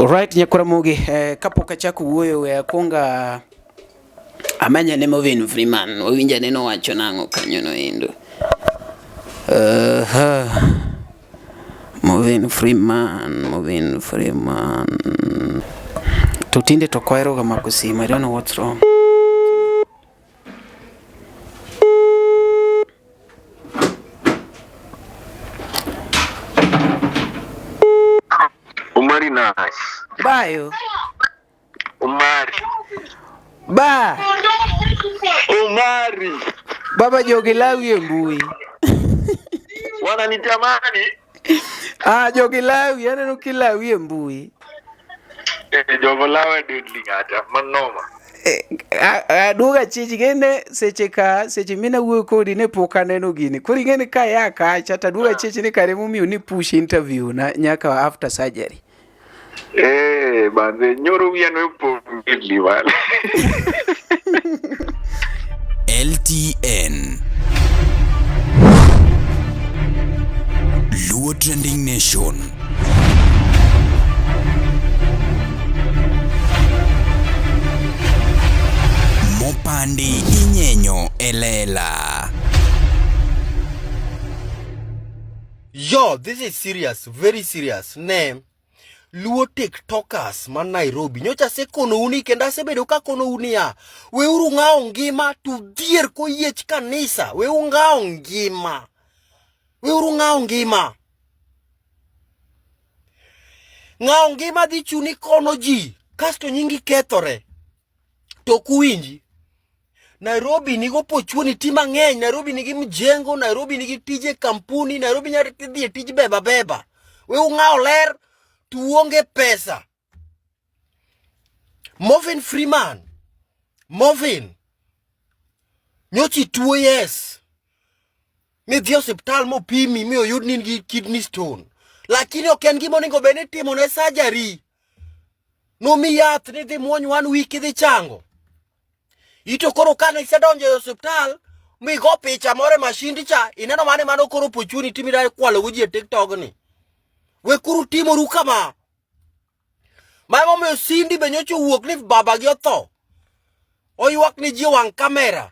Alright, Nyakuramogi, kapok achako wuoyo ya kuonga amanya ne Morgan Freeman, wawinja neno wacho nang'o kanyo no endo. Morgan Freeman. To tinde to koero ga mako simu, I don't know what's wrong. Umari nice. Bayo. Umari. Ba. Umari. Baba jogi lawi e mbui. Wananitamani. Jogi lawi, aneno kilawi e mbui. Jogo lawe dudli ngata, manoma. Aduoga chichi gene seche mina wuoyo kodi ne pok aneno gini. Koro ing'eni ka ya kacha to aduoga chichi ni kare momiyo ni push interview na nyaka after surgery. Bande nyoro wiya no pogli wale. LTN Luo Trending Nation. Mopandi inyenyo elela. Yo, this is serious, very serious. Name Luo TikTokers man Nairobi. Nyocha se kono uni kenda se bedo ka kono uni ya. We uru ngao ngima tu dier ko yech kanisa. We uru ngao ngima. We uru ngao ngima. Ngao ngima di chuni kono ji. Kasto nyingi kethore. Tokuinji. Nairobi nigo pochuni tima ngeny. Nairobi nigi mjengo. Nairobi nigi tije kampuni. Nairobi nyari tije beba. We uru ngao ler. Tuonge pesa. Morgan Freeman. Nyochi tuo yes. Mi dhio hospital mo pimi mi oyud ni kidney stone. Lakini oken gimo ningo bene timo ne surgery. No mi yath ni dhi muony 1 week dhi chango. Ito koro kana isedonjo hospital mi go picha more mashindi cha ineno mane mano koro pochuni timira kwalo guji e TikTok ni. We kuru timo rukama. Mamo me sindi benyocho wuok ni baba gi otho. Oyuak ni ji wang kamera.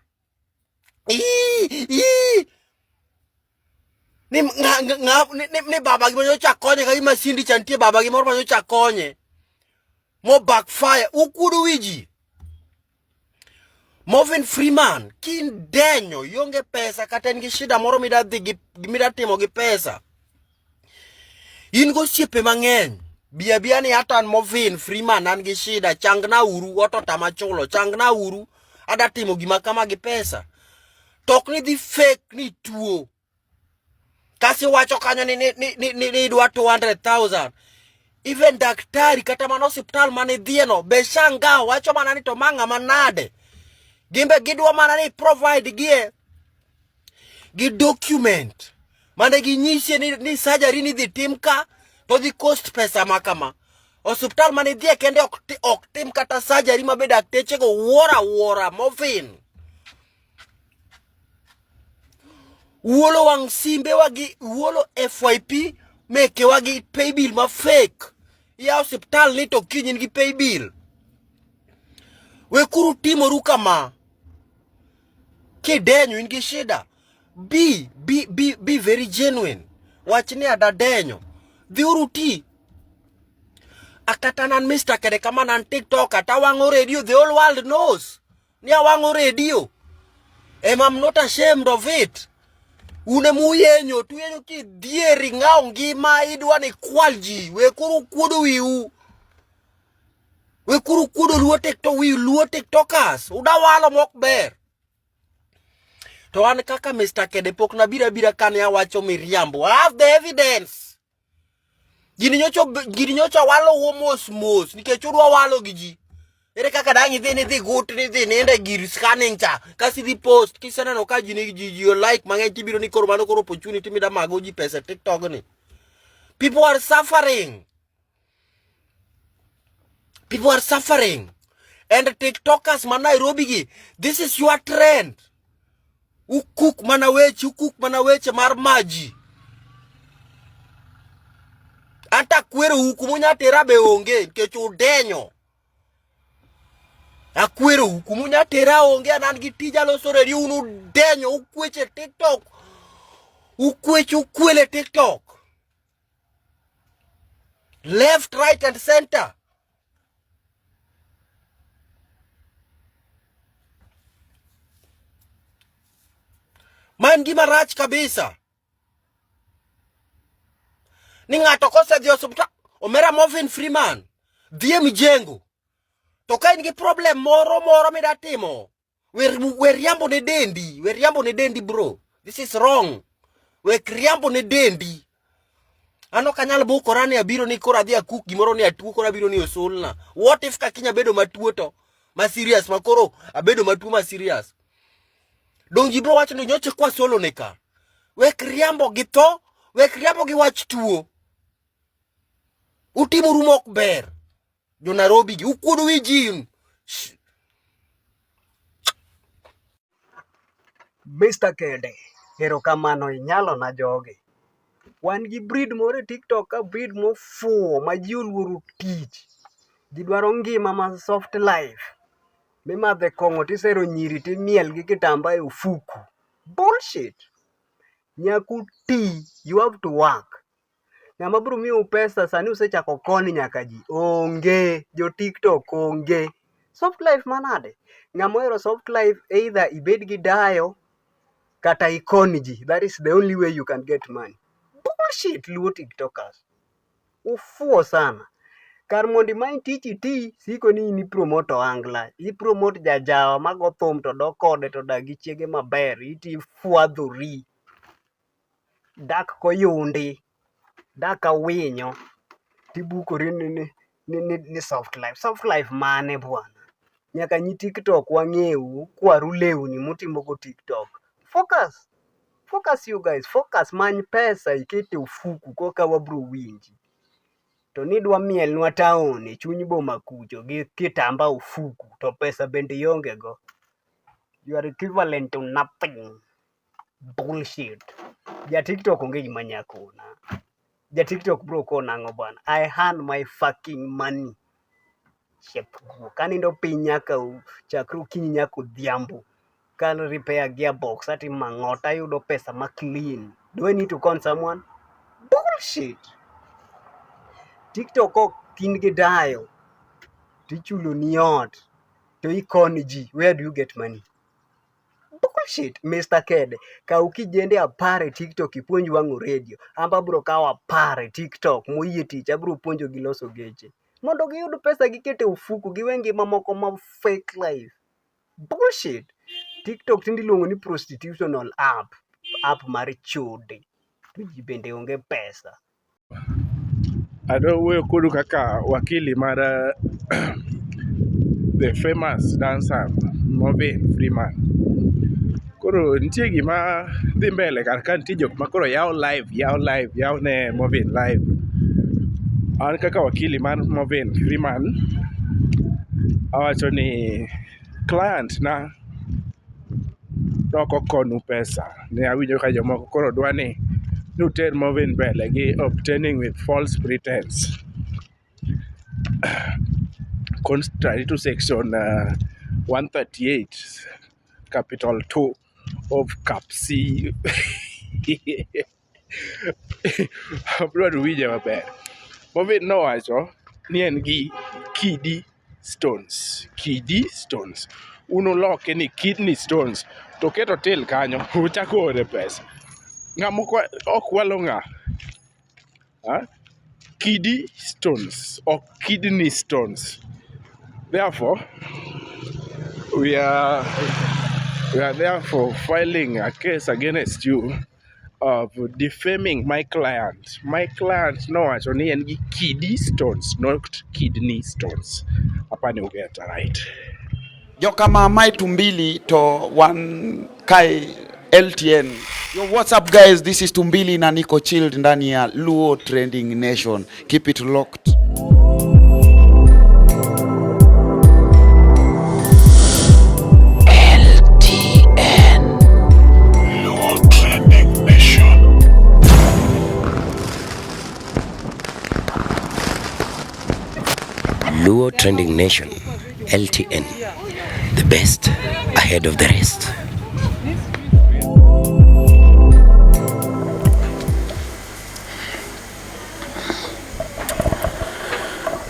Ni baba gi benyocho akonye ka ima sindi chantie baba gi moro benyocho akonye. Mo backfire. Ukudu wiji. Morgan Freeman. Kin denyo. Yonge pesa. Katen gi shida moro mida timo gi pesa. Ingo siepe mang'eny. Bia ni atan Morgan Freeman an gi shida. Changna uru. Oto tamachulo. Changna uru. Ada timo gima kama gi pesa. Tok ni di fake ni tuo. Kasi wacho kanyo ni idwa 200,000. Even daktari kata man hospital mane dhieno. Beshanga wacho manani to manga manade. Gimbe gidwa manani provide gie. Gi document. Mane ginyishe ni surgery ni dhi tim ka to dhi cost pesa makama. Hospital mane dhie kende ok tim kata surgery mabe dakteche go wora Morgan. Uolo wang simbe wagi uolo FYP meke wagi pay bill ma fake. Ya hospital ni to kinyin gi pay bill. We kuru timo rukama. Kidenyo ingi shida. Be very genuine. Wachini adadenyo. Dhiuruti. Akatanan Mr. Kede kama nan TikTok ata wango radio. The whole world knows. Nia wango radio. And I'm not ashamed of it. Une muyenyo. Tuyenyo ki dieri ngao ngima idwa ni kwalji. We kuru kudu wiu. We kuru kudu luo TikTok wiu. Luo TikTokers. Uda walo mokber. To an kaka Mr. Kede pok na bira kane ya wacho miriambo. I have the evidence. Gini nyocho walo mos. Nikech urwa walo giji. Ere kaka dangi ni gut ni nende giri scanning cha. Kasi di post. Kisana no ka ji like mang'eny tibiro ni koro mano koro opportunity mida mago ji pesa TikTok ni. People are suffering. And TikTokers man Nairobi gi. This is your trend. Ukuk manaweche mar maji. Anta kwero hukumu nyatera be onge nikech udenyo. Akwero hukumu nyatera onge anan gi tija loso radio unu denyo ukweche TikTok. Ukwele TikTok. Left, right and center. Man gima rach kabisa. Ni ng'ato kosedhi osuptal omera Morgan Freeman dhie mijengo to ka in gi problem moro midatimo we riambo ne dendi bro. This is wrong. We riambo ne dendi. Ano kanyal bukora ni abiro ni kora dhia cook gimoro ni atuo kora abiro ni osulna. What if kakinya bedo matuo to ma serious makoro abedo matuo ma serious. Dongi bro wacho ndo nyoche kwa solo neka. We riambo gi to, we riambo gi wach tuo. Utimo rumok ber. Jo Nairobi gi ukuodo wijin. Mr. Kede, erokamano inyalo na joge. Wan gi breed moro e TikTok ka breed mofuo ma ji oluoro tich. Ji dwaro ngima ma soft life. Mimadhe kong'o tisero nyiri timiel gi kitamba e ufuku. Bullshit. Nyaku ti, you have to work. Ng'ama biro miyo pesa sani usechako koni nyaka ji. Onge, jo TikTok onge. Soft life manade? Ng'ama ohero soft life either ibed gi dayo kata ikoni ji. That is the only way you can get money. Bullshit, luo TikTokers. Ufuo sana. Kar mondi main tich iti, siko ni ini promote angla. I promote jajawa mago thum to do kode to dagi chiege maber. Iti fuadhuri. Dak koyundi. Dak awinyo. Tibukori ni soft life. Soft life mane bwana. Nyaka nyi TikTok wang'eu kwaru lewni mutimo go TikTok. Focus. Focus you guys. Focus many pesa ikete ufuku koka wabro winji. To nidwa miel nwa taoni chuny boma kucho gi kitamba ufuku to pesa bende yonge go. You are equivalent to nothing. Bullshit. Ja TikTok onge gima nyakona. Ja TikTok bro kona ng'o bwana. I earn my fucking money. Shep. Kanindo piny nyaka chakru kinyi nyaka odhiambo. Can repair gearbox ati mang'ota yudo pesa ma clean. Do I need to con someone? Bullshit. TikTok ok kin gi dayo. Tichulo ni ot. To ikoni ji. Where do you get money? Bullshit. Mr. Kede. Ka ukijende apare TikTok ipuonj wang'o radio. Amba bro kawa apare TikTok moyie tich abro puonjo gi loso geche. Mondo giyud pesa gikete ufuku giwengi mamoko ma fake life. Bullshit. TikTok tindi luongo ni prostitutional app. App mar chode. To ji bende onge pesa. Ado wuoyo kodu kaka wakili mar the famous dancer Morgan Freeman. Koro nitie gima dhi mbele kar ka nitie jok ma koro yaw ne Morgan live. An kaka wakili mar Morgan Freeman awacho ni client na doko konu pesa. Ne awinjo ka jomoko koro dwani nuter Morgan mbele gi obtaining with false pretense. Contrary to section 138 capital 2 of Cap C. Abroad winjo maber. Morgan nowacho ni en gi kidney stones. Unoloke ni kidney stones to keto till kanyo uchako ore pesa. Ng'amoko ok walo ng'a. Kidney stones or kidney stones. Therefore, we are therefore filing a case against you of defaming my client. My client nowacho ni en gi kidney stones, not kidney stones. Hapa ni ugeta right. Joka mamai Tumbili to one kai LTN. Yo, what's up guys? This is Tumbili na niko chilled ndani ya Luo Trending Nation. Keep it locked. Luo Trending Nation, LTN, the best ahead of the rest.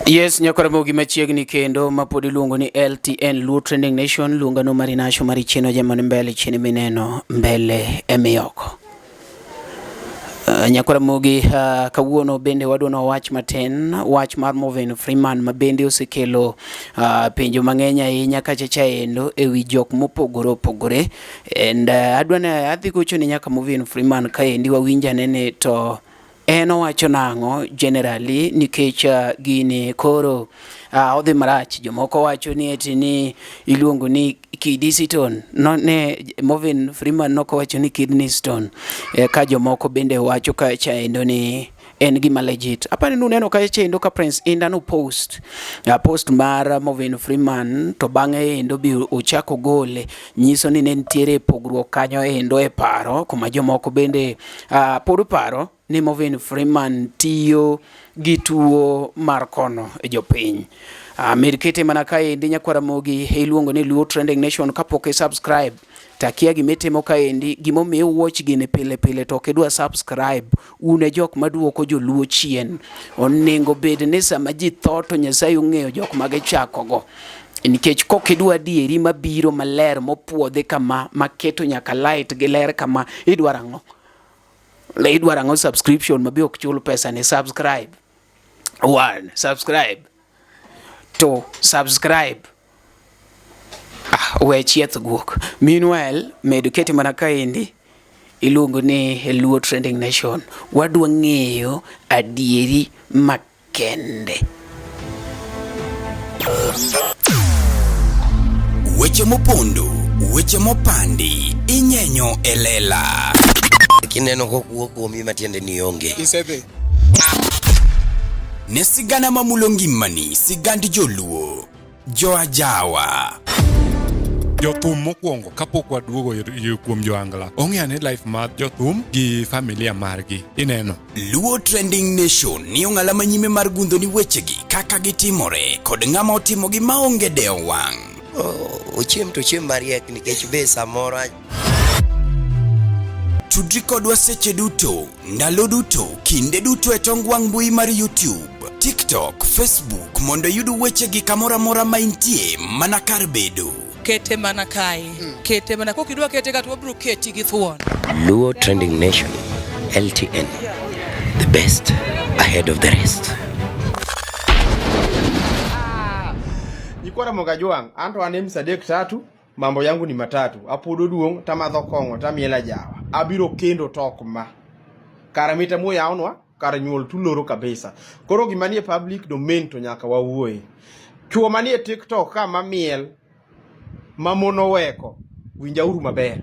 Yes, nyakora mogi machiegni kendo mapodi luongo ni LTN Luo Trending Nation, luonga no marinasho maricheno jamani mbele chini mineno mbele emiyoko. Nyakora mogi kawuono bende wadwano wach maten, wach mar Morgan Freeman mabende osekelo penjo mang'eny ahinya kachacha endo ewi jok mopogore opogore, and adwana adhi gocho ni nyaka Morgan Freeman kaendi wawinja nene to en owacho nang'o generally nikech gini koro odhi marach. Jomoko wacho ni eti ni iluongo ni kidney stone, no ne Morgan Freeman noko wacho ni kidney stone, ka jomoko bende wacho ka chaendo ni en gima legit. Apani nuneno ka chaendo ka Prince Indah no post mar Morgan Freeman to bang'e endo bi ochako gole, nyiso ni ne nitiere pogruok kanyo endo e paro, kuma jomoko bende pod paro ni Morgan Freeman tiyo gi tuo mar kono e jopiny. Medikete mana kaendi nyakwara mogi iluongo ni Luo Trending Nation. Kapok subscribe takia gimitimo kaendi, gimomiyo watch gini pile pile to kidwa subscribe, une jok maduoko joluo chien. Onego bed ni sama ji tho to Nyasaye ong'eyo jok magichakogo, nikech kokidwa dieri mabiro maler mopuodhe kama maketo nyaka light gi ler kama idwarang'o subscription mabi ok chul pesa ni subscribe. One, subscribe. Two, subscribe. We chieth guok. Meanwhile, mediketi mana kaendi iluongo ni Luo Trending Nation. Wadwa ng'eyo adieri makende. Weche mopondo, weche mopandi, inyenyo elela. Kineno kokuo kuomi matiende ni onge. Isebe. Ne sigana mamulo ngimani, sigand joluo, joajawa. Jothum mokwongo kapok waduogo kuom joangla, ong'eyo ni life mar jothum gi familia margi ineno. Luo Trending Nation ni ong'ala manyime mar gundho ni wechegi kaka gitimore kod ng'ama otimogi maonge deo wang'. Ochiem to chiem mariek nikech be samoro Tudri kodwa seche duto, ndalo duto, kinde duto e tong wang' mbui mar YouTube, TikTok, Facebook mondo yud wechegi kamora mora ma intie mana kar bedo. Kete mana kae, kete mana kokidwa kete ka to wabro keti gi thuon. Luo Trending Nation, LTN, the best ahead of the rest. Nikwara Mogajwang, anto anem sadek tatu, mambo yangu ni matatu. Apudo duong, tamadho kongo, tamiela jawa. Abiro kendo tok ma. Karamita mo yaonwa, karanyuol tuloro kabisa. Koro gimanie public domain to nyaka wawuoye. Chuo manie TikTok ka mamiel, mamono weko, winjauru maber.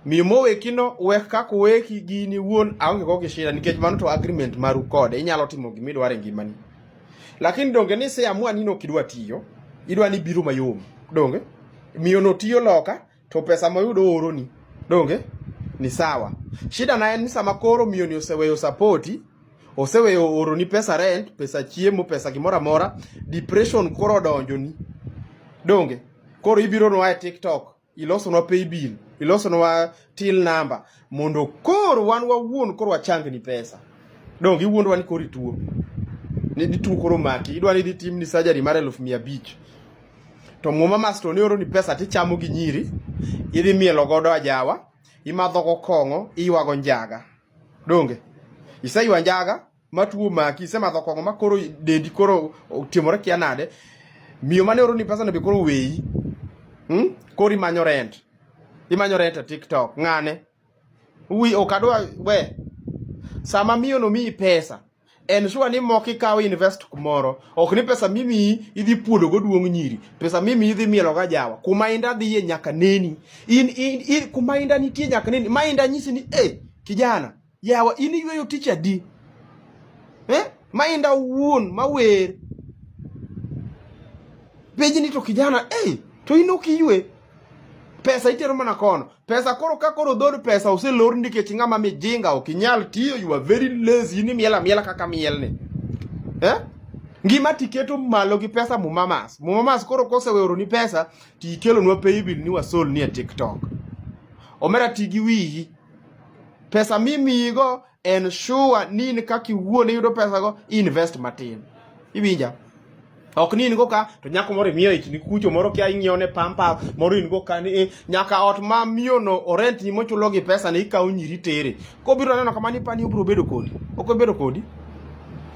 Miyo mowekino wek kako weki gini wuon aonge koke shida nikech mano to agreement maru kode, inyalo timo gimidware ngimani. Lakini donge ni se amua nino kidwa tiyo, idwa ni biro mayom. Donge miyo no tiyo loka to pesa moyudo oro ni. Donge ni sawa. Shida na en ni sama koro miyo ni oseweyo supporti, oseweyo oro ni pesa rent, pesa chiemo, pesa gimora mora, depression koro donjo ni. Donge koro ibiro no TikTok, iloso no pay bill, iloso no till number, mondo koro wan wawuon koro wachang ni pesa. Donge iwuondo wan koro ituo. Ni ditu koro maki, idwa ni tim ni surgery mare 1,500. To muma master ni oro ni pesa tichamo gi nyiri, idhi mielo godo ajawa, imadho go kongo, iwago njaga. Donge iseywa njaga matuo maki, isemadho kongo makoro dendi koro timore kia nade. Miyo mane oro ni pesa na be koro weyi. Koro imanyo rent. Imanyo rent a TikTok. Ngane. Ui okadwa we. Sama miyo no mii pesa. En sure ni moki kawo invest kumoro. Ok ni pesa mimi idhi puodo go duong nyiri. Pesa mimi idhi mielo ga jawa. Kuma inda dhiye nyaka neni. Kuma inda nitie nyaka neni. Ma inda nyisi ni kijana. Yawa ini yweyo tich adi. Ma inda wuon mawer. Beji ni to kijana, to inoki ywe. Pesa itero mana kono. Pesa koro ka koro dhod pesa use lor nikech ng'ama mijinga okinyal tiyo, you are very lazy, ini miela kaka miel ni. Ngima tiketo malo gi pesa Mumamas. Mumamas koro koseweoro ni pesa tikelo nwa paybill ni wasol ni TikTok. Omera tigi wiyi. Pesa mimigo ensure ni kaki wuone yudo pesa go invest matin. Ibinja. Ok ni ngo ka to nyako moro miyo ich ni kucho moro kia ingione pampa moro ngo ka ni nyaka ot ma miyo no orent ni mochulo gi pesa ni ka unyiri tere. Ko biro neno kama ni pani ubro bedo kodi. Ok bedo kodi.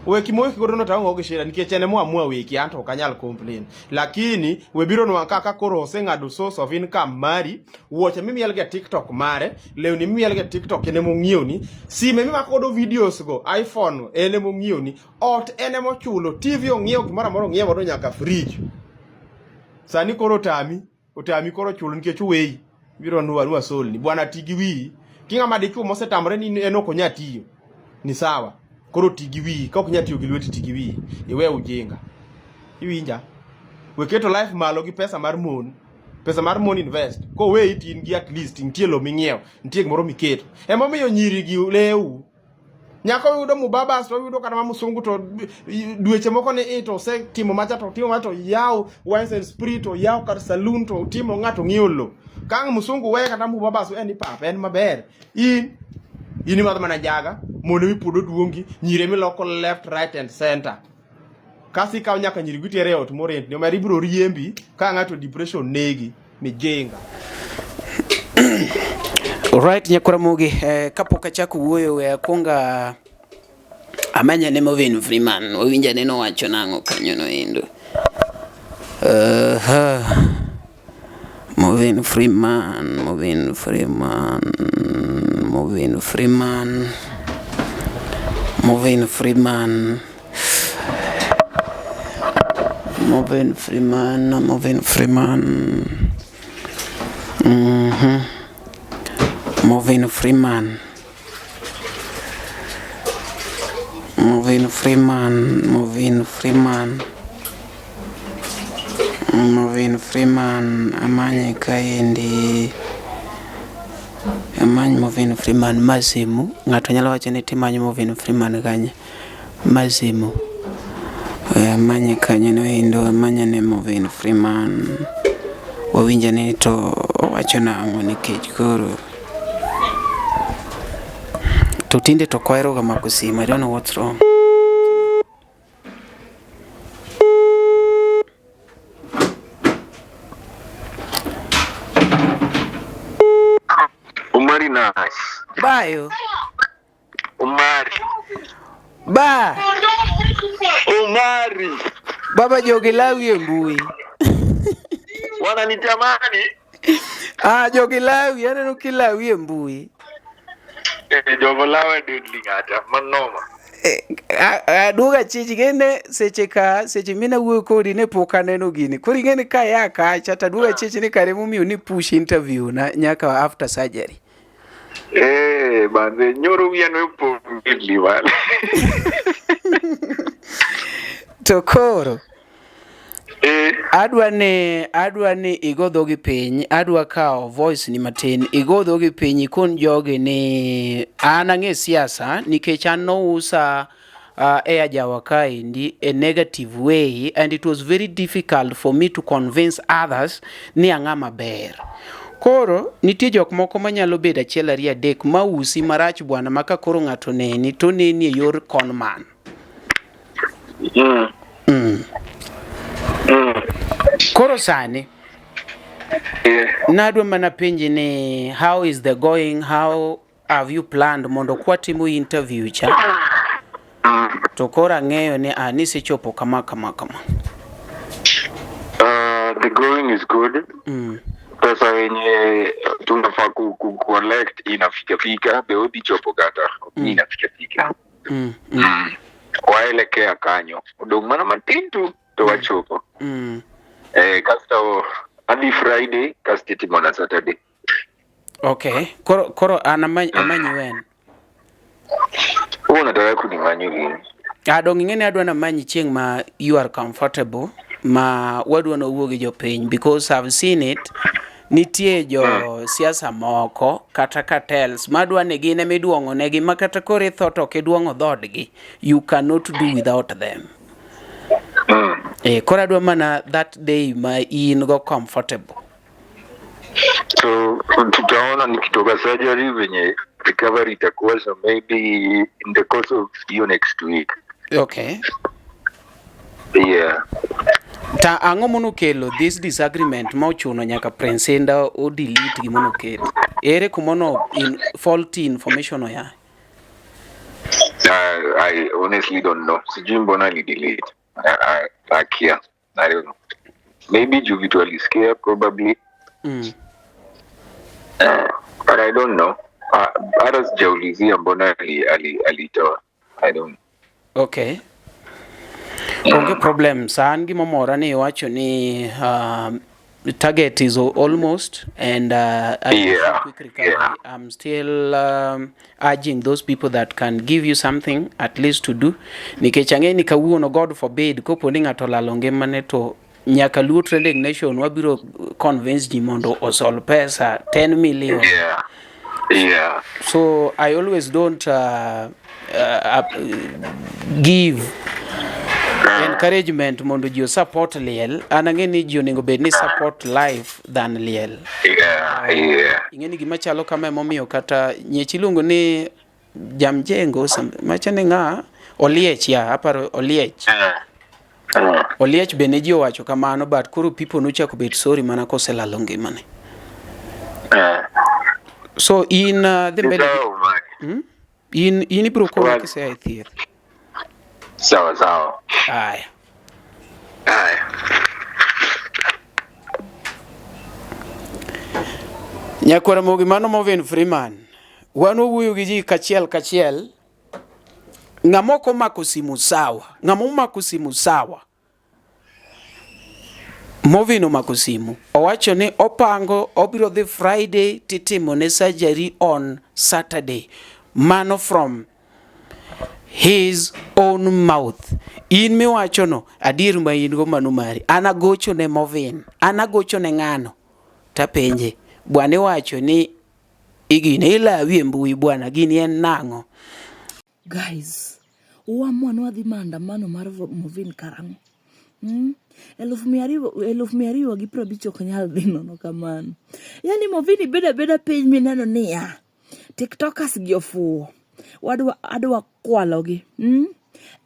Weki moyo kigodo no taongo gishira nikech ene mo amua weki anto okanyal complain. Lakini we biro no kaka koro osengado source of income mari, wuoche mimiel ga TikTok mare, lewni mimiel ga TikTok ene mo ngioni, sime mimakodo videos go, iPhone ene mo ngioni, ot ene mo chulo, TV ongiew gimara moro ngiew modo nyaka fridge. Sani koro otami koro chulo nikech wei biro nwa sol ni bwana tigi wi. Kinga madichu mosetamre ni eno konya tiyo. Ni sawa. Koro tigi wi, ka ok nyatiyo gi lweti tigi wi, iwe ujinga. Iwinja. Weketo life malo gi pesa mar mon invest. Ko we itin gi at least ntie lo mingiew, ntie gimoro miketo. Ema miyo nyiri gi leu. Nyako yudo Mubabas to yudo kata musungu to dweche moko ne to se timo macha to timo macha yaw wines and spirit to yaw kar saloon to timo ngato ngiolo. Kang musungu we kata Mubabas en papa en maber. Ini mana jaga mono mi pudo duongi nyire mi loko left right and center kasi ka nyaka nyiri gitere ot morent no mari bro riembi ka ngato depression negi mi jenga. Alright, nyakora mugi kapok achako wuoyo we akonga amanya ne Movin Freeman owinja neno wacho nango kanyo no endo. Movin Freeman amanye kaendi amanye Movin Freeman Mazimu ngato nyalo wacho ni timanyo Movin Freeman kanye Mazimu amanye kanye no endo amanye ne Movin Freeman wawinja ni to wacho nango nikech koro to tinde to koero ga makusima. I don't know what's wrong. Umari nice. Bayo. Umari. Ba. Umari. Baba Jogilawi mbui. Wananitamani. Jogilawi aneno kilawi mbui. Jovolawe dudli ngata manoma. Aduga chichi gene seche mina wuo kodi ne poka neno gini. Kori gene ka ya kacha taduga chichi ne kare mumio ni push interview na nyaka after surgery. Bande nyoro wiya no pongili wale. Tokoro. Adwa ni igodho gi piny, adwa kao voice ni matin, igodho gi piny ikon joge ni anange siasa nikech an no usa Ajawa kaendi a negative way, and it was very difficult for me to convince others ni ang'ama ber. Koro nitie jok moko manyalo bedo achiel ariyo adek mausi marach bwana maka koro ng'ato neni to neni e yor conman. Koro sani nadwa mana penji ni how is the going, how have you planned mondo kwatimo interview cha to kora ng'eyo ni nisechopo kama. The going is good. Pesa wenye tunafaa collect inafika beodi chopo kata inafika. Waelekea kanyo udong mana matintu to wachopo. Kasto hadi Friday kasti timona Saturday. Okay. Koro amanyi wen. Nataka kunimanyo gini. Dong ingene adwa na manyi chieng ma you are comfortable ma wadwa no wuogi jopiny, because I've seen it. Nitie jo siasa moko kata cartels madwa ne gine miduongo negi makata kore thot ok iduongo dhodgi. You cannot do without them. Kora dwa mana that day ma in go comfortable. So tutaona nikitoka surgery venye recovery itakuwa, so maybe in the course of next week. Okay. Yeah. Ta ang'o mono kelo this disagreement ma ochuno nyaka Prince Indah o delete gimono kelo? Ere kumono faulty information oya? I honestly don't know. Sijui mbona ni delete. I don't know. Maybe Juvito alisikia probably. But I don't know. Hata sijaulizia mbona alitoa. I don't know. Okay. Okay, problem. Saan gimomora ni wacho ni the target is almost, and quick recovery. Yeah. I'm still urging those people that can give you something at least to do. Nikechange ni kawuono, God forbid, kopo ni ng'ato lalo ngimane to nyaka Luo Trending Nation wabiro convince ji mondo osol pesa 10 million. Yeah. Yeah. So I always don't give encouragement mondo ji support liel. Anangeni ji onego bed ni support life than liel. Yeah. Ingeni gima chalo kama momiyo kata nyechi lungo ni Jamjengo machane nga Oliech ya aparo Oliech. Oliech beneji owacho kamano, but kuru people nucha kubet sorry mana koselalo ngimane. So in the mbele in ibro ko kise ai thieth. Sawa. Aya. Nyakwara mogi mano Morven Freeman. Wano wuyo gi ji kachiel. Ng'amoko mako simu sawa. Ng'amo mako simu sawa. Morven omako simu. Owacho ni opango obiro dhi Friday titimo ne surgery on Saturday. Mano from his own mouth. In miwacho no adier ma in go manu mari. Anagocho ne Morven. Anagocho ne ng'ano. Tapenje. Bwana wacho ni igine ilawi mbui bwana gini en nang'o. Guys, uamua nwadhi maandamano mar Morven karang'o? 250 gi 50 ok nyal dhi nono kamano. Yani Morven beda page mineno niya TikTokers gi ofuo. Adwa kwalogi.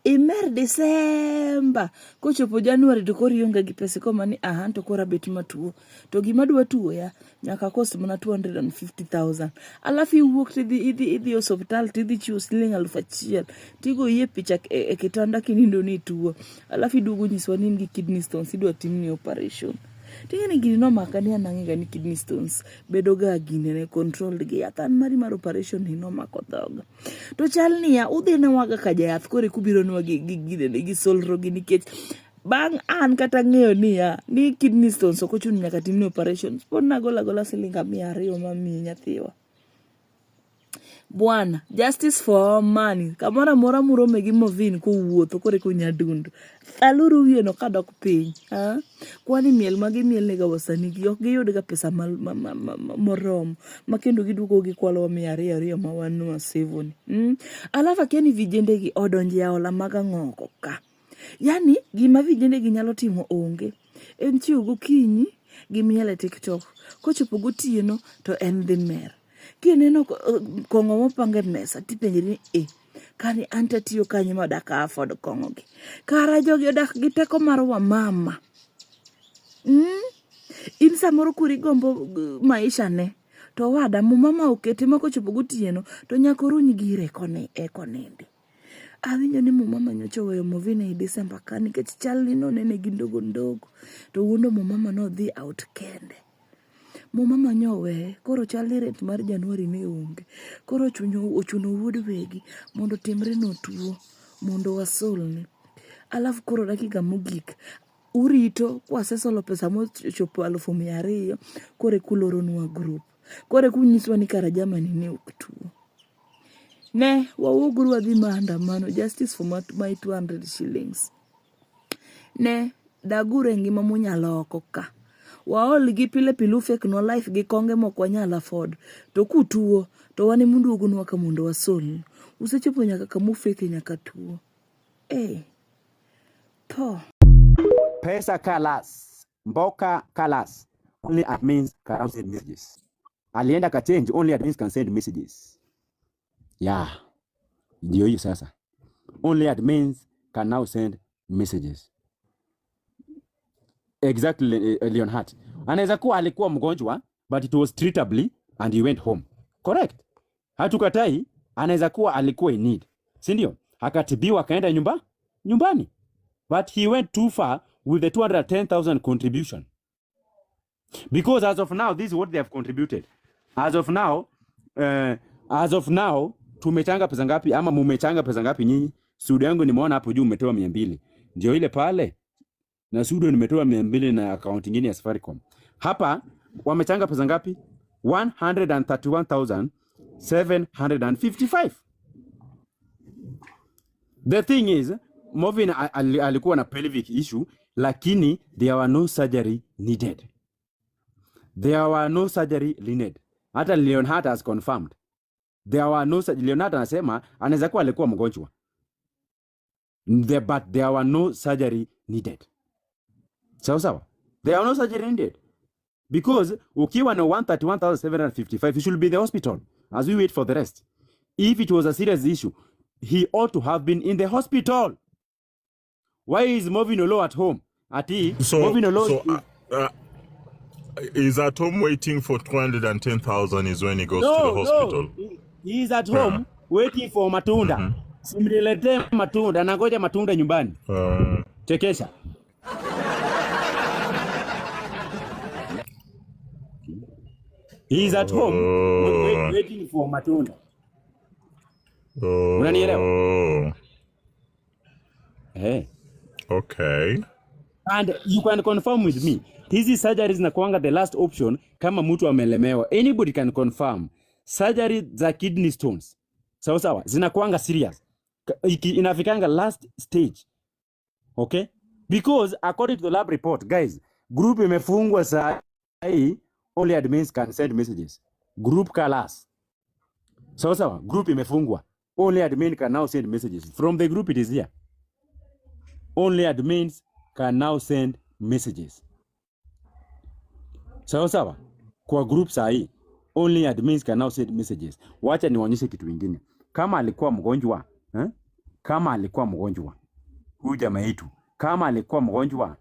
Imer December kochopo January to kori yonga gi pesa koma ni to kora beti matuo. To gima dwa tuo ya nyaka cost mana 250,000. Alafu iwuok tidhi hospital tidhi chiwo siling 1,000. Tigo yie picha e kitanda kinindo ni tuo. Alafu iduogo nyiswa ni ngi kidney stones idwa timni operation. Tingeni gini no makani anang'ega ni kidney stones bedo ga gine ne controlled gi yathan mari mar operation ni no makodhoga. To chal niya udhi ne waga ka jayath kore kubiro nwa gi gine ne gi solro gi nikech bang' an kata ng'eyo niya ni kidney stones ok ochun nyaka timni operation. Pod nagola siling 200 mamiyi nyathiwa. Bwana, justice for money. Kamora mora murome gi Morven kowuotho kore kunyadundu. Aluru wieno kadok piny. Kwani miel magi miel nega wasani gi ok giyud ga pesa morom. Makendo giduogo gi kwalo 200 ma wanu asevoni. Alafu keni vijende gi odonje ya ola maga ng'oko ka. Yani gima vijende gi nyalo timo onge. En chiwo gokinyi gi miel e TikTok. Kochopo gotieno to en dhi mer. Kineno kongo mopange mesa tipenjiri kani anta tiyo kanyo madaka afford kongo gi. Kara jogi odak gi teko mar wa mama. In samoro kuri gombo maisha ne. To wada mu mama okete mako chopo gotieno to nyakoruny gire konindi. Awinjo ni mu mama nyocho weyo Morven e December kani kech chal ni no nene gi ndogo. To wuondo mu mama no dhi out kende. Mu mama nyowe koro chal ni rate mar January ne onge. Koro ochuno wuod wegi mondo timre no tuo mondo wasolne. Alafu koro dakika mogik urito kwa sesolo pesa mo chopo 200,000 kore kuloro nwa group. Kore kunyiswa ni kara Germany ne ok tuo. Ne wawuguru wadhi maandamano justice for my 200 shillings. Ne dagure ngima munyalo oko ka. Waol gi pile fake no life gi konge mok wanyala afford. To kutuo to wane mundu ogunwa ka mundo wasol. Usechopo nyaka kamu fake nyaka tuo. Po. pesa kalas, mboka kalas. Only admins can send messages. Alienda ka change, only admins can send messages. Yeah. Ndio hiyo sasa. Only admins can now send messages. Exactly, Leonhard. Anaweza kuwa alikuwa mgonjwa, but it was treatably and he went home. Correct. Hatukatai, anaweza kuwa alikuwa in need. Si ndio? Akatibiwa akaenda nyumbani. But he went too far with the 210,000 contribution. Because as of now, this is what they have contributed. As of now, tumechanga pesa ngapi ama mumechanga pesa ngapi nyinyi? Studio yangu nimeona hapo juu umetoa 200. Ndio ile pale. Na studio nimetoa 200 na account nyingine ya Safaricom. Hapa wamechanga pesa ngapi? 131,755. The thing is, Movin alikuwa na pelvic issue, lakini there were no surgery needed. There were no surgery needed. Hata Leonhard has confirmed. There were no surgery. Leonhard anasema anaweza kuwa alikuwa mgonjwa. But there were no surgery needed. Sawa. There are no surgery needed. Because ukiwa na 131,755, you should be in the hospital as we wait for the rest. If it was a serious issue, he ought to have been in the hospital. Why is Movin Olo at home? Movin Olo is at home waiting for 210,000 is when he goes to the hospital. He is at home waiting for matunda. Simlete matunda, nangoja matunda nyumbani. Chekesha. He is at home waiting for matunda. Unanielewa? Hey. Okay. And you can confirm with me. Hizi surgery zinakuanga the last option kama mtu amelemewa. Anybody can confirm. Surgery za kidney stones. Sawa. Zinakuanga serious. Inafikanga last stage. Okay? Because according to the lab report, guys, group imefungwa saa hii, only admins can send messages. Group kalas. Sawa. Group imefungwa. Only admin can now send messages. From the group it is here. Only admins can now send messages. Sawa. Kwa group saa hii, only admins can now send messages. Wacha niwaonyeshe kitu kingine. Kama alikuwa mgonjwa, huyu jamaa yetu, kama alikuwa mgonjwa,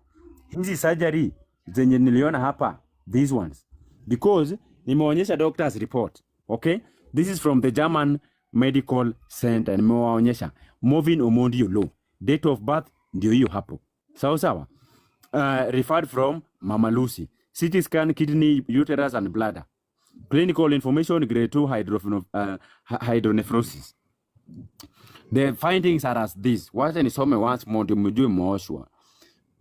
hizi surgery zenye niliona hapa, these ones, because nimeonyesha doctor's report. Okay? This is from the German Medical Center. Nimewaonyesha Movin Omondi Olo. Date of birth ndio hiyo hapo. Sawa. Referred from Mama Lucy. CT scan, kidney, uterus and bladder. Clinical information, grade 2 hydronephrosis. The findings are as this. Wacha nisome once more ndio mjue mwoshwa.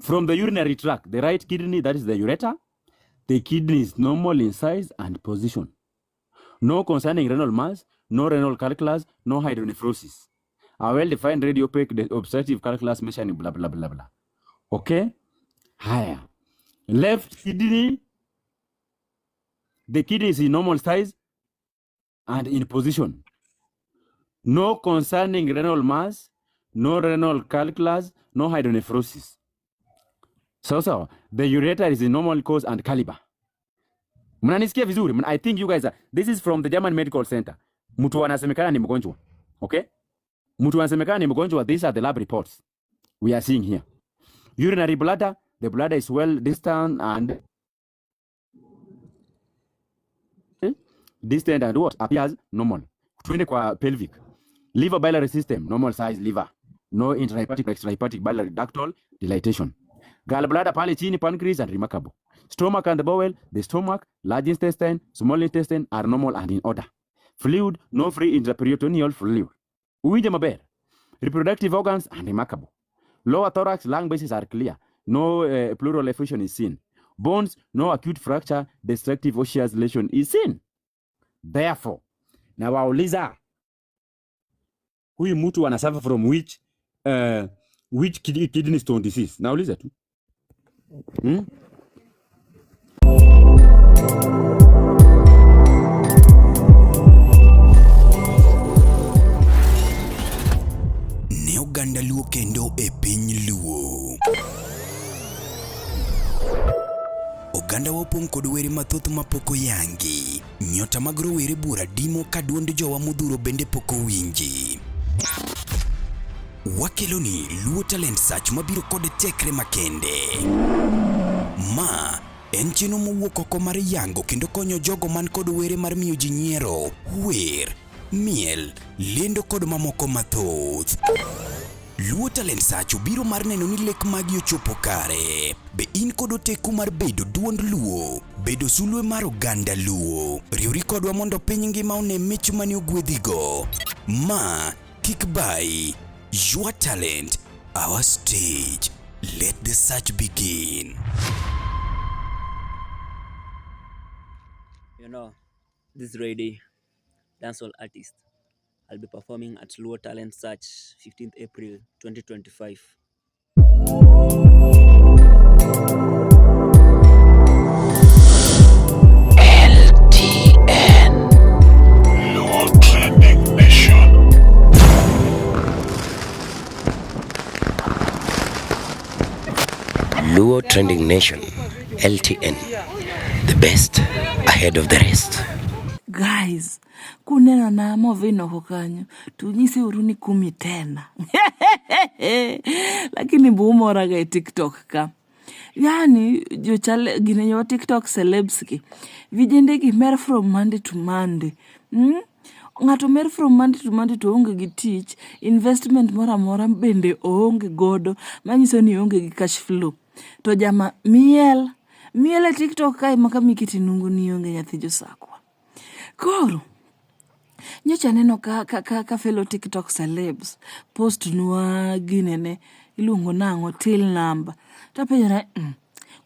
From the urinary tract, the right kidney, that is the ureter, the kidney is normal in size and position. No concerning renal mass, no renal calculus, no hydronephrosis. A well-defined radiopaque obstructive calculus measuring blah blah blah blah. Okay? Higher. Left kidney, the kidney is in normal size and in position. No concerning renal mass, no renal calculus, no hydronephrosis. So, the ureter is in normal course and caliber. Mnanisikia vizuri? I think you guys are, this is from the German Medical Center. Mtu anasemekana ni mgonjwa. Okay? Mtu anasemekana ni mgonjwa, these are the lab reports we are seeing here. Urinary bladder, the bladder is well distant and what appears normal. Twende kwa pelvic. Liver biliary system, normal size liver. No intrahepatic, extrahepatic biliary ductal dilatation. Gallbladder pale chini, pancreas and remarkable. Stomach and the bowel, the stomach, large intestine, small intestine are normal and in order. Fluid, no free intraperitoneal fluid. Uwinja maber. Reproductive organs and remarkable. Lower thorax, lung bases are clear. No pleural effusion is seen. Bones, no acute fracture, destructive osseous lesion is seen. Therefore, na wauliza, huyu mtu anasuffer from which kidney stone disease? Nauliza tu. Ne oganda luo kendo e piny luo. oganda wopong' kod were mathoth mapoko yangi. Nyota mag rowere bura dimo ka duond jowa modhuro bende poko winji. Wakeloni Luo Talent Search mabiro kod tekre makende. Ma en chenro mowuok oko mar yango kendo konyo jogo man kod were mar miyo ji nyiero, wer, miel, lendo kod mamoko mathoth. Luo Talent Search biro mar neno ni lek magi ochopo kare. Be in kod oteku mar bedo duond Luo, bedo sulwe mar oganda Luo. Riwri kodwa mondo piny ngima one mich mani ogwedhigo. Ma kik bai. Your talent, our stage. Let the search begin. You know, this is Ready, dancehall artist. I'll be performing at Luo Talent Search 15th April 2025. Luo Trending Nation, LTN, the best ahead of the rest. Guys, kunena na Movino kokanyo, tunyisi uruni 10 tena. Lakini buumora ga TikTok ka. Yani, gine yo TikTok celebs ki. Vijende ki mer from Monday to Monday. Ngato mer from Monday to Monday to onge gi tich, investment mora bende onge godo, manyiso ni onge gi cash flow. To jama miel TikTok kai maka mikiti nungu ni onge nyathi josakwa. Koro, nyocha neno ka fellow TikTok celebs post nuwa ginene ilungo nango till number. Tapenyana,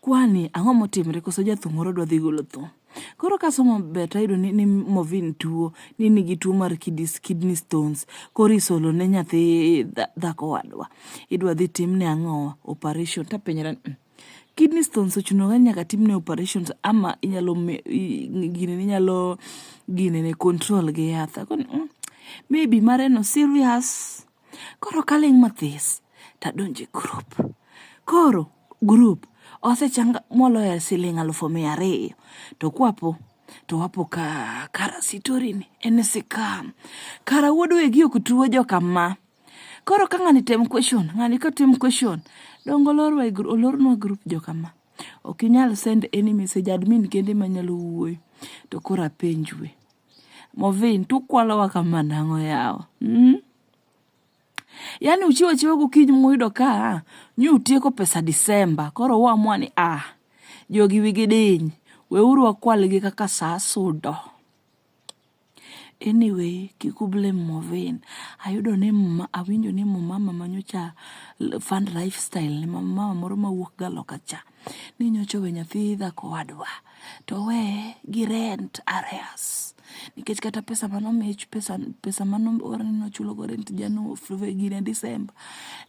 kwani ang'o motimre koso jathum moro dwa dhi golo thum. Koro kasomo beta ido ni Movin tuo, ni nigi tuo mar kidney stones, koro isolo ne nyathi dhako wadwa. Idwa dhi timne ang'o operation, tapenyana, kidney stones ochuno nyaka timne operations ama inyalo ginene control gi yatha. Maybe mareno serious. Koro kaling mathis, tadonje group. Koro group osechanga moloya siling 200,000 to kwapo to wapo kara sitorini enesikam kara wodo egi okutuo jokama. Koro ka ng'ani tem question, ng'ani ka tem question dongo olorno group jokama. Ok inyal send any message, admin kende manyalo wuoyo. To koro apenjwe, Movin tukwalowa kama nang'o yawa. Yani uchiwa gokinyi moyudo ka nyu utieko pesa Disemba. Koro wamua ni jogi wigi diny, weuru wakwalgi kaka saa sudo. Anyway, kikuble Movin, awinjo ni mama manyocha fund lifestyle ni mama moro mawuok Galoka cha. Ni nyocha we nyathi dhako wadwa, to we gi rent areas. Nikech kata pesa manomich, pesa orani nochulo go rent January gine December.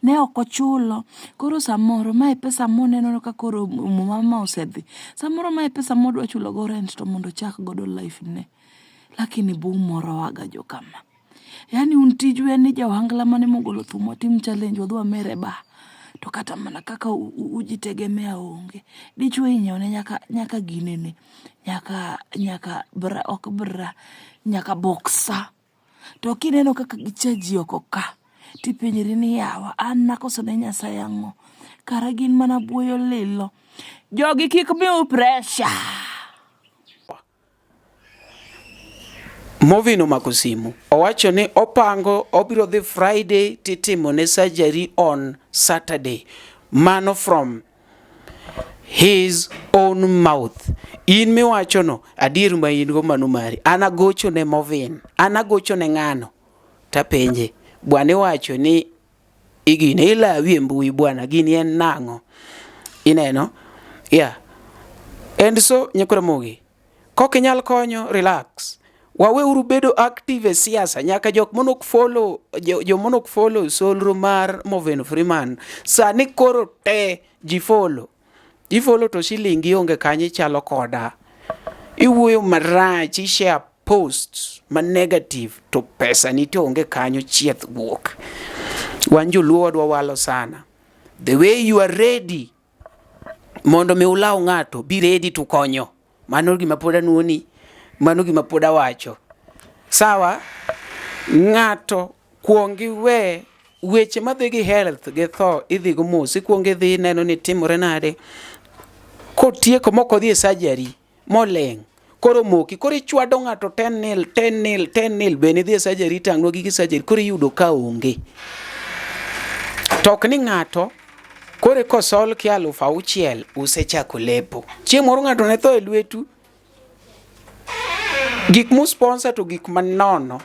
Ne okochulo. Koro samoro mae pesa moneno ka koro mama osedhi. Samoro mae pesa modwa chulo go rent to mondo chak godo life ne. Lakini buumoro waga jokama. Yani untijwe ni jawangla mane mogolo thumo tim challenge wadhwa mere ba. To kata mana kaka ujitegemea onge. Dichwe inyone nyaka ginene. Nyaka bra, nyaka boxa. To kineno kaka gichaji oko ka. Tipenyiri ni yawa, nakoso ne Nyasaye ang'o. Kara gin mana buoyo lilo. Jogi kik miu pressure. Movin omako simu. Owacho ni opango obiro dhi Friday titimo ne surgery on Saturday. Mano from his own mouth. In miwacho no, adier ma in go manu mari. Anagocho ne Movin. Anagocho ne ng'ano. Tapenje. Bwana wacho ni igine ilawi mbui bwana gini en nang'o. Ineno? Yeah. And so nyakura mogi. Kokinyal konyo, relax. Waweuru bedo active e siasa. Nyaka jok monok follow solro mar Movin Freeman. Sani koro te jifollow. Ifollow to shilingi onge kanye chalo koda. Iwuoyo marach, ishare posts ma negative to pesa ni to onge kanyo chieth wuok. Wanjo luo dwa walo sana. The way you are ready mondo mi ulaw ng'ato be ready to konyo. Mano gima pod anuoni, mano gima pod awacho. Sawa, ng'ato kuongi we weche madhi gi health gi tho idhi go mos, ikuongi dhi neno ni timore nade. Kotieko moko dhi e surgery moleng, koro moki, koro ichwado ng'ato 10 nil bene dhi e surgery tang'o gi surgery, koro iyudo ka onge. Tok ni ng'ato kore kosol ki 6,000 usechako lepo. Chieng' moro ng'ato ne tho e lwetu, gik mu sponsor to gik manono,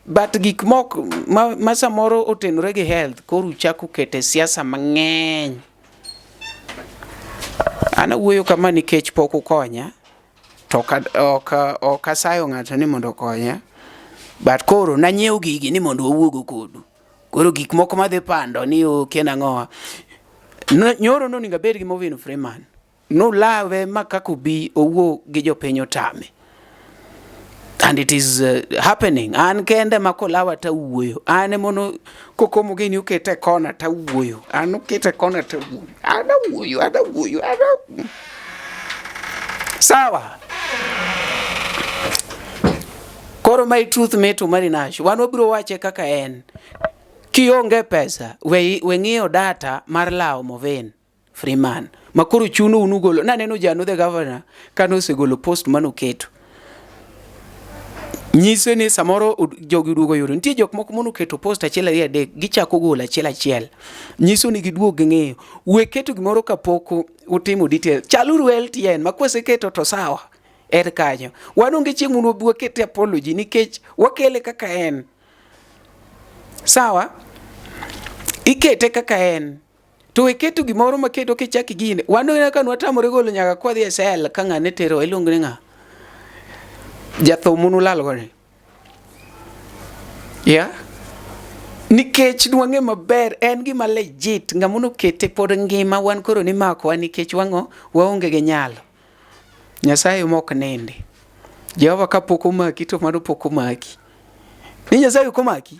but gik mok ma samoro otenore gi health koro uchako kete siasa mang'eny. Ana wuoyo kama nikech pok ukonya, to ok asayo ng'ato ni mondo konya, but koro nanyiew gigi ni mondo wawuogo kodu. Koro gik moko madhi pando ni kena ng'owa. Nyoro no ninga bed gi Movin Freeman. No lawe makakubi owuo gi jopiny otame. And it is happening. An kende makolawa ta wuoyo. An mono kokomo gini ukete kona ta wuoyo. An ukete kona ta wuoyo. Ana wuoyo. Sawa. Koro my truth meto marinash. Wan wabiro wache kaka en. Kionge pesa, we ng'iyo data mar lao Movin Freeman. Makoro chuno unugolo. Naneno Janu the governor kano segolo post manoketo. Nyiso ni samoro jogi duogo yoro. Nitie jok moko mono keto post achiel ariyo adek, gichako golo achiel. Nyiso ni giduogo ng'eyo. We keto gimoro kapoko utimo detail. Chaluru LTN, makwese keto to sawa. Er kanyo. Wanonge chieng' muno bua kete apology nikech wakele kaka en. Sawa? Ikete kaka en. To we keto gimoro maketo kichaki gine. Wanonge ka nwatamore golo nyaka kwa dhi SL ka ng'ane tero ilongo ni ng'a. Jatho munu lal gore. Yeah? Nikech nwang'e maber en gima legit ng'amuno kete pod ngima wan koro ni mako wan nikech wang'o waonge gi nyalo. Nyasaye mok nende. Jehova ka poko maki to mano poko maki. Ni Nyasaye ko maki?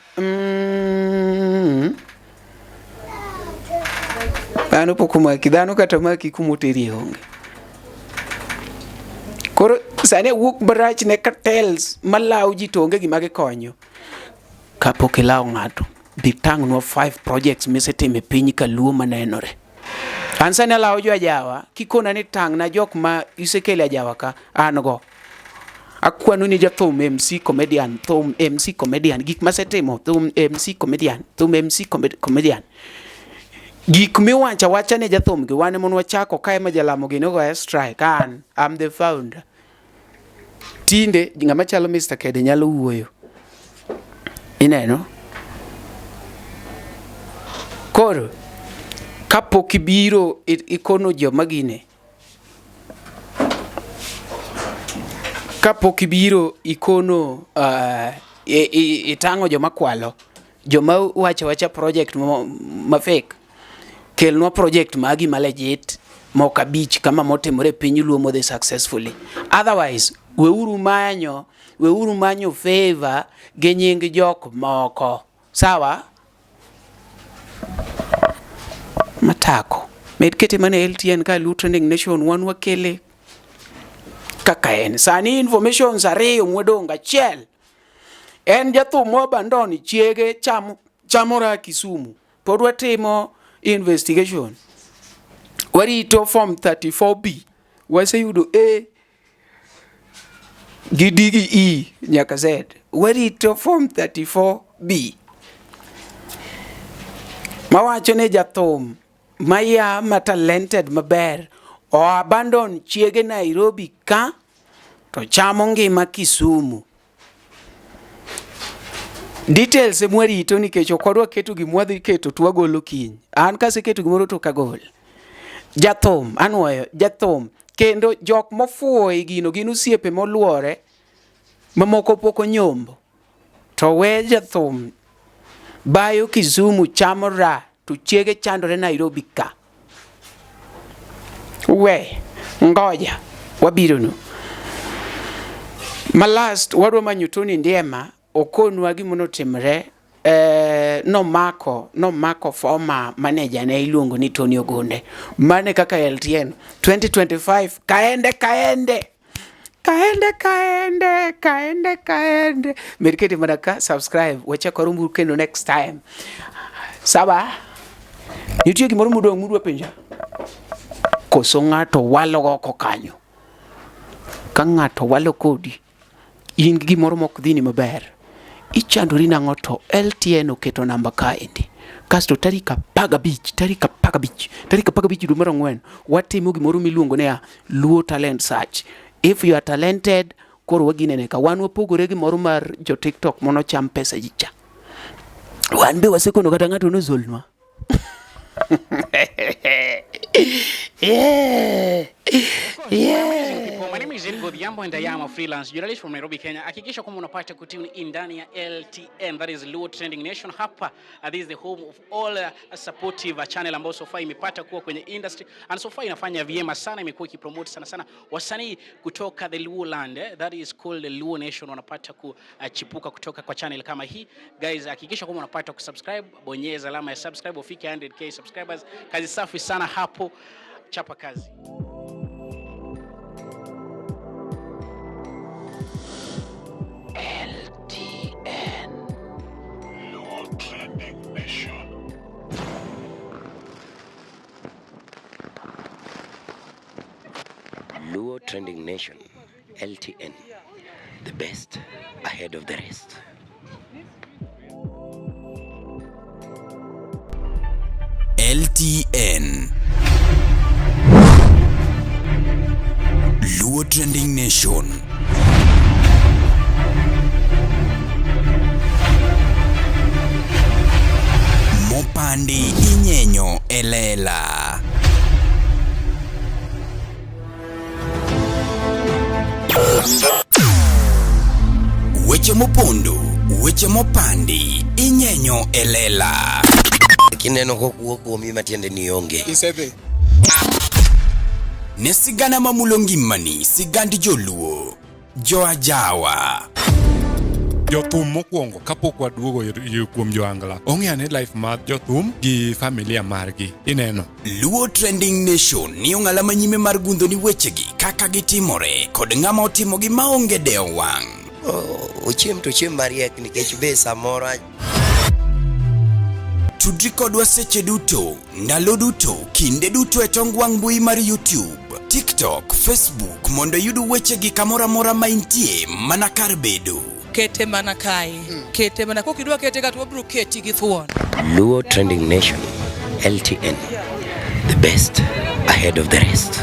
Dhano poko maki, dhano kata maki kumoteri onge. Koro sane wuok barach ne cartels malaw ji to onge gima gikonyo. Kapok ilaw ng'ato, dhi tang'nwa 5 projects misetime piny Kaluo manenore. An sane alaw jo ajawa, kikona ni tang'na jok ma isekele ajawa ka, an go. Akwano ni jathum MC comedian, thum MC comedian, gik masetimo, thum MC comedian, thum MC comedian. Gik miwacha wacha ne jathum gi wane mon wachako kae majalamo gi nogo strike an I'm the founder. Tinde ng'ama chalo Mr. Kede nyalo wuoyo. Ineno? Koro kapok ibiro ikono joma gine. Kapok ibiro ikono itang'o joma kwalo, joma wacha project ma fake. Kelnwa project magi malejit moka beach kama motimore piny Luo modhi successfully. Otherwise, weuru manyo favor gi nying jok moko. Sawa? Matako. Med kete mane LTN ka Luo Trending Nation wan wakele kaka en. Sani informations ariyo mwedonga chiel. En jathum wabandoni chiege chamora Kisumu. Pod watimo investigation. Warito form 34B. Waseyudo A gidigi E nyaka Z. Warito form 34B. Mawacho ne jathum maya talented maber o abandon chiege Nairobi ka to chamo ngima Kisumu. Details mwarito nikech okodwa keto gimwadhi keto twagolo kiny. An kase keto gimoro to kagol. Jathum, anwoyo, jathum. Kendo jok mofuo gino gin osiepe moluore mamoko poko nyombo. To we jathum bayo Kisumu chamo ra to chiege chandore Nairobi ka. We, ngoja, wabiro no. Malast wadwa manyutoni ndiema okonwa gimono timre nomako former manager ne iluongo ni Tony Ogunde mane kaka LTN 2025 kaende meriketi manaka subscribe wacha korumbu kendo next time saba nitie gimoro mudwa penja koso ng'ato walo oko kanyo ka ng'ato walo kodi in gi gimoro mok dhini maber ichandori nang'o to LTN oketo namba kaendi kasto tarik 15 dwe mar ang'wen watimo gimoro miluongo ne Luo Talent Search. If you are talented koro waginene ka wan wapogore gimoro mar jo TikTok mono cham pesa jicha wan be wasekono kata ng'ato nozolnwa My name is Edgo Diambo and I am a freelance journalist from Nairobi, Kenya. Hakikisha kwamba unapata kutune in ndani ya LTN, that is Luo Trending Nation. Hapa this is the home of all supportive channel ambayo so far imepata kuwa kwenye industry and so far inafanya vyema sana, imekuwa ikipromote sana wasanii kutoka the Luo land, that is called the Luo Nation, wanapata kuchipuka kutoka kwa channel kama hii. Guys, hakikisha kwamba unapata kusubscribe, bonyeza alama ya subscribe ufike 100k subscribers. Kazi safi sana hapo, chapa kazi. LTN Luo Trending Nation. Luo Trending Nation, LTN, the best ahead of the rest. LTN Luo Trending Nation. Mopandi inyenyo elela. Weche mopondo, weche mopandi inyenyo elela. Kineno kokuo kuomi matiende ni onge. Isebe. Ne sigana mamulongimani, sigandi joluo, joajawa. Jothum mokwongo kapok waduogo kuom joangla ong'eane life mar jothum gi familia margi ineno. Luo Trending Nation ni ong'ala manyime mar gundo ni wechegi kaka gitimore kod ng'ama otimogi maonge deo wang'. Ochiem to chiem mariek nikech be samoro tudri kodwa seche duto, ndalo duto, kinde duto e tong wang' mbui mar YouTube, TikTok, Facebook mondo yud wechegi kamora mora maintie mana kar bedo. Kete mana kae. Kete mana kokidwa kete kata wabro keti gi thuon. Luo Trending Nation, LTN, the best ahead of the rest.